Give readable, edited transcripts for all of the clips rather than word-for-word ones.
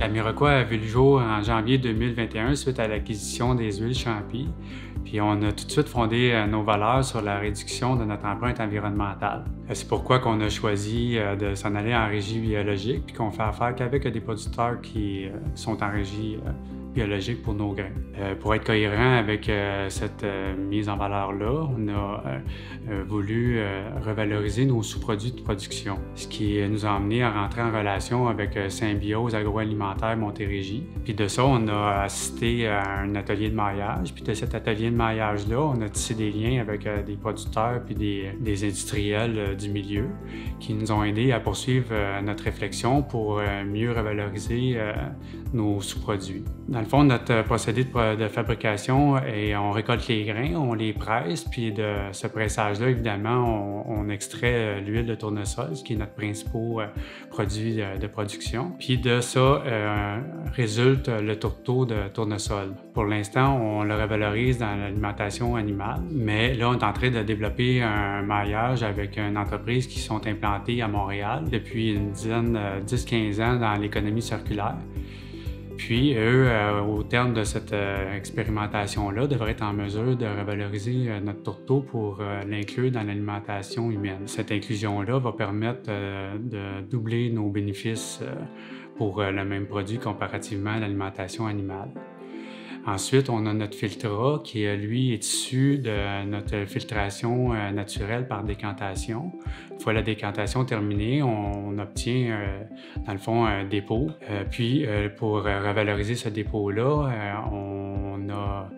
Amiraqua a vu le jour en janvier 2021 suite à l'acquisition des huiles Champy. Puis on a tout de suite fondé nos valeurs sur la réduction de notre empreinte environnementale. C'est pourquoi qu'on a choisi de s'en aller en régie biologique puis qu'on fait affaire qu'avec des producteurs qui sont en régie biologique pour nos grains. Pour être cohérent avec cette mise en valeur-là, on a voulu revaloriser nos sous-produits de production, ce qui nous a amené à rentrer en relation avec Symbiose agroalimentaire Montérégie. Puis de ça, on a assisté à un atelier de maillage. Puis de cet atelier de maillage-là, on a tissé des liens avec des producteurs puis des industriels du milieu qui nous ont aidés à poursuivre notre réflexion pour mieux revaloriser nos sous-produits. Dans le fond, notre procédé de fabrication, on récolte les grains, on les presse, puis de ce pressage-là, évidemment, on extrait l'huile de tournesol, ce qui est notre principal produit de production. Puis de ça résulte le tourteau de tournesol. Pour l'instant, on le revalorise dans l'alimentation animale, mais là, on est en train de développer un maillage avec une entreprise qui sont implantées à Montréal depuis une 10-15 ans dans l'économie circulaire. Puis, eux, au terme de cette expérimentation-là, devraient être en mesure de revaloriser notre tourteau pour l'inclure dans l'alimentation humaine. Cette inclusion-là va permettre de doubler nos bénéfices pour le même produit comparativement à l'alimentation animale. Ensuite, on a notre Filtra qui, lui, est issu de notre filtration naturelle par décantation. Une fois la décantation terminée, on obtient, dans le fond, un dépôt. Puis, pour revaloriser ce dépôt-là, on a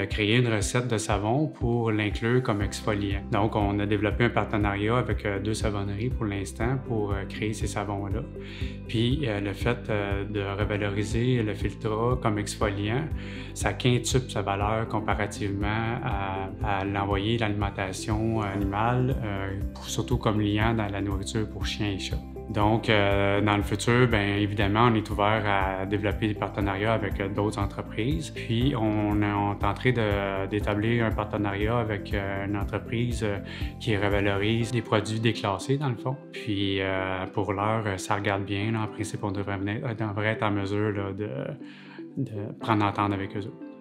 créé une recette de savon pour l'inclure comme exfoliant. Donc, on a développé un partenariat avec 2 savonneries pour l'instant pour créer ces savons-là. Puis, le fait de revaloriser le Filtra comme exfoliant, ça quintuple sa valeur comparativement à l'envoyer l'alimentation animale, surtout comme liant dans la nourriture pour chiens et chats. Donc, dans le futur, bien évidemment, on est ouvert à développer des partenariats avec d'autres entreprises. Puis, on est en train d'établir un partenariat avec une entreprise qui revalorise des produits déclassés, dans le fond. Puis, pour l'heure, ça regarde bien. Là, en principe, on devrait être en mesure là, de prendre entente avec eux autres.